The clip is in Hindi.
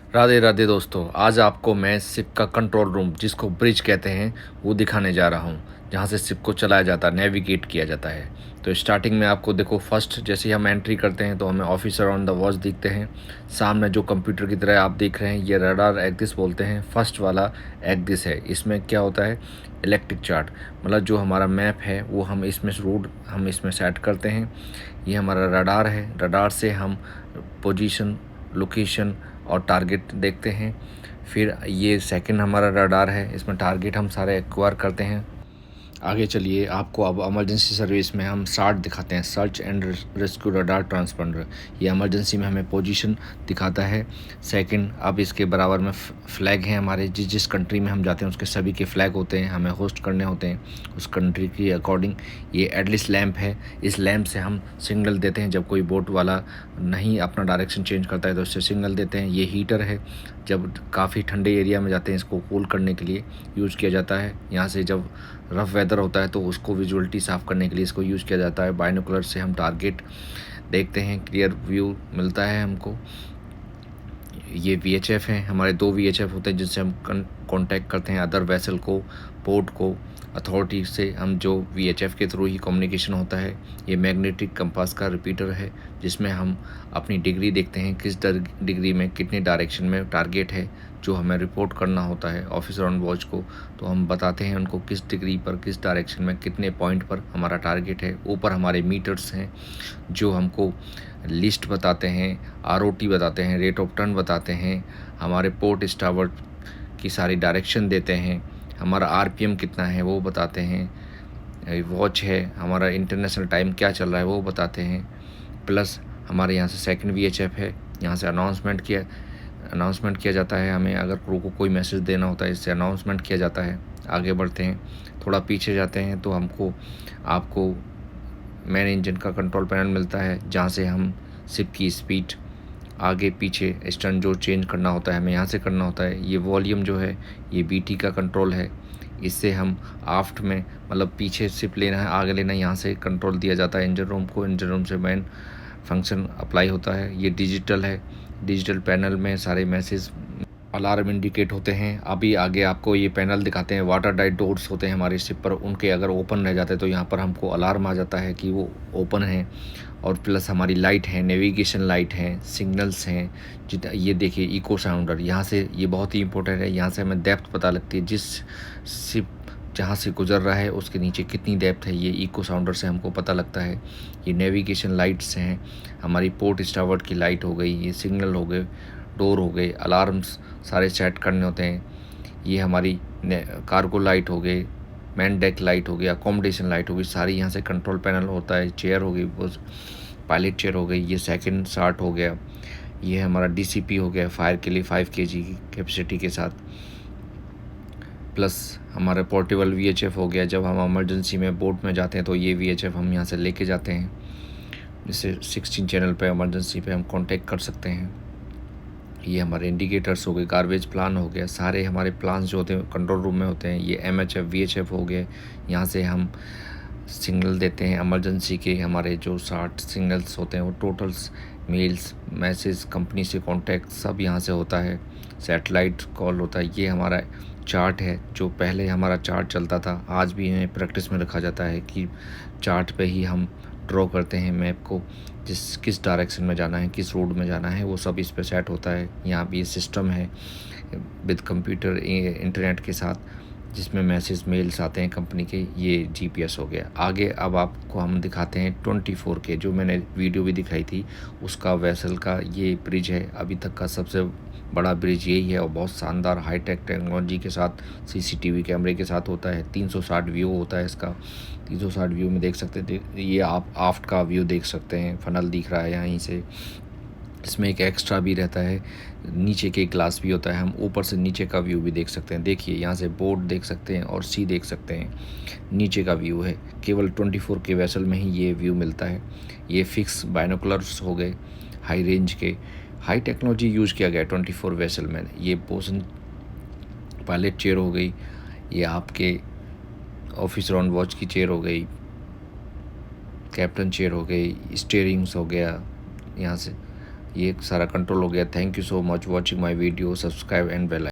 राधे राधे दोस्तों, आज आपको मैं शिप का कंट्रोल रूम जिसको ब्रिज कहते हैं वो दिखाने जा रहा हूँ, जहाँ से शिप को चलाया जाता है, नेविगेट किया जाता है। तो स्टार्टिंग में आपको देखो, फर्स्ट जैसे ही हम एंट्री करते हैं तो हमें ऑफिसर ऑन द वॉच दिखते हैं। सामने जो कंप्यूटर की तरह आप देख रहे हैं ये रडार एक्सिस बोलते हैं। फर्स्ट वाला एक्सिस है, इसमें क्या होता है, इलेक्ट्रिक चार्ट, मतलब जो हमारा मैप है वो हम इसमें रूट हम इसमें सेट करते हैं। ये हमारा रडार है, रडार से हम पोजीशन, लोकेशन और टारगेट देखते हैं। फिर ये सेकंड हमारा रडार है, इसमें टारगेट हम सारे एक्वायर करते हैं। आगे चलिए, आपको अब इमरजेंसी सर्विस में हम सार्ट दिखाते हैं, search and rescue radar transponder. ये इमरजेंसी में हमें पोजीशन दिखाता है। सेकंड, अब इसके बराबर में फ्लैग हैं हमारे, जिस जिस कंट्री में हम जाते हैं उसके सभी के फ्लैग होते हैं, हमें होस्ट करने होते हैं उस कंट्री के अकॉर्डिंग। ये एडलिस लैम्प है, इस लैम्प से हम सिग्नल देते हैं जब कोई बोट वाला नहीं अपना डायरेक्शन चेंज करता है तो इससे सिग्नल देते हैं। ये हीटर है, जब काफ़ी ठंडे एरिया में जाते हैं इसको कूल करने के लिए यूज़ किया जाता है। यहाँ से जब रफ़ वेदर होता है तो उसको विजुअलिटी साफ़ करने के लिए इसको यूज़ किया जाता है। बाइनोकुलर से हम टारगेट देखते हैं, क्लियर व्यू मिलता है हमको। ये VHF हैं, हमारे 2 VHF होते हैं जिनसे हम कांटेक्ट करते हैं अदर वेसल को, पोर्ट को, अथॉरिटी से हम जो VHF के थ्रू ही कम्युनिकेशन होता है। ये मैग्नेटिक कंपास का रिपीटर है जिसमें हम अपनी डिग्री देखते हैं, किस डिग्री में कितने डायरेक्शन में टारगेट है जो हमें रिपोर्ट करना होता है ऑफिसर ऑन वॉच को। तो हम बताते हैं उनको किस डिग्री पर, किस डायरेक्शन में, कितने पॉइंट पर हमारा टारगेट है। ऊपर हमारे मीटर्स हैं जो हमको लिस्ट बताते हैं, ROT बताते हैं, रेट ऑफ टर्न बताते हैं, हमारे पोर्ट स्टावर्ड की सारी डायरेक्शन देते हैं, हमारा RPM कितना है वो बताते हैं, वॉच है, हमारा इंटरनेशनल टाइम क्या चल रहा है वो बताते हैं। प्लस हमारे यहाँ से सेकंड VHF है, यहाँ से अनाउंसमेंट किया जाता है। हमें अगर क्रू को कोई मैसेज देना होता है इससे अनाउंसमेंट किया जाता है। आगे बढ़ते हैं, थोड़ा पीछे जाते हैं तो आपको मेन इंजन का कंट्रोल पैनल मिलता है जहाँ से हम शिप की स्पीड, आगे पीछे स्टर्न जो चेंज करना होता है हमें यहाँ से करना होता है। ये वॉल्यूम जो है ये BT का कंट्रोल है, इससे हम आफ्ट में मतलब पीछे शिप लेना है आगे लेना है यहाँ से कंट्रोल दिया जाता है इंजन रूम को। इंजन रूम से मेन फंक्शन अप्लाई होता है। ये डिजिटल है, डिजिटल पैनल में सारे मैसेज, अलार्म इंडिकेट होते हैं। अभी आगे आपको ये पैनल दिखाते हैं। वाटर टाइट डोर्स होते हैं हमारे शिप पर, उनके अगर ओपन रह जाते हैं तो यहाँ पर हमको अलार्म आ जाता है कि वो ओपन है। और प्लस हमारी लाइट है, नेविगेशन लाइट हैं, सिग्नल्स हैं। ये देखिए इको साउंडर, यहाँ से ये बहुत ही इंपॉर्टेंट है, यहाँ से हमें डेप्थ पता लगती है, जिस शिप जहाँ से गुजर रहा है उसके नीचे कितनी डेप्थ है, ये इको साउंडर से हमको पता लगता है। ये नेविगेशन लाइट्स हैं, हमारी पोर्ट स्टावर्ड की लाइट हो गई, ये सिग्नल हो गए, डोर हो गए, अलार्म्स सारे सेट करने होते हैं। ये हमारी कार्गो लाइट हो गए, मैन डेक लाइट हो गया, अकोमोडेशन लाइट हो गई, सारी यहाँ से कंट्रोल पैनल होता है। चेयर हो गई, वो पायलट चेयर हो गई, ये सेकंड सार्ट हो गया, ये हमारा DCP हो गया फायर के लिए 5 kg की कैपेसिटी के साथ। प्लस हमारा पोर्टेबल VHF हो गया, जब हम इमरजेंसी में बोट में जाते हैं तो ये VHF हम यहाँ से लेके जाते हैं, जिससे 16 चैनल पे इमरजेंसी पे हम कांटेक्ट कर सकते हैं। ये हमारे इंडिकेटर्स हो गए, गार्बेज प्लान हो गया, सारे हमारे प्लान्स जो होते हैं कंट्रोल रूम में होते हैं। ये MHF VHF हो गए, यहाँ से हम सिग्नल देते हैं इमरजेंसी के। हमारे जो 60 सिग्नल्स होते हैं वो टोटल्स, मेल्स, मैसेज, कंपनी से कांटेक्ट सब यहाँ से होता है। सैटेलाइट कॉल होता है। ये हमारा चार्ट है, जो पहले हमारा चार्ट चलता था, आज भी हमें प्रैक्टिस में रखा जाता है कि चार्ट पे ही हम ड्रॉ करते हैं मैप को, किस डायरेक्शन में जाना है, किस रोड में जाना है, वो सब इस पे सेट होता है। यहाँ भी सिस्टम है विद कंप्यूटर इंटरनेट के साथ, जिसमें मैसेज मेल्स आते हैं कंपनी के। ये GPS हो गया। आगे अब आपको हम दिखाते हैं 24K, जो मैंने वीडियो भी दिखाई थी उसका वेसल का ये ब्रिज है, अभी तक का सबसे बड़ा ब्रिज यही है और बहुत शानदार हाईटेक टेक्नोलॉजी के साथ CCTV कैमरे के साथ होता है। 360 व्यू होता है इसका। 360 व्यू में देख सकते हैं, ये आप आफ्ट का व्यू देख सकते हैं, फनल दिख रहा है यहीं से। इसमें एक एक्स्ट्रा भी रहता है, नीचे के ग्लास भी होता है, हम ऊपर से नीचे का व्यू भी देख सकते हैं। देखिए यहाँ से बोर्ड देख सकते हैं और सी देख सकते हैं, नीचे का व्यू है। केवल 24K वेसल में ही ये व्यू मिलता है। ये फिक्स बाइनोकुलर्स हो गए, हाई रेंज के, हाई टेक्नोलॉजी यूज़ किया गया 24 वेसल में। ये पोसन पायलट चेयर हो गई, ये आपके ऑफिसर ऑन वॉच की चेयर हो गई, कैप्टन चेयर हो गई, स्टीयरिंग्स हो गया, यहाँ से ये सारा कंट्रोल हो गया। Thank you so much watching my video, subscribe and bell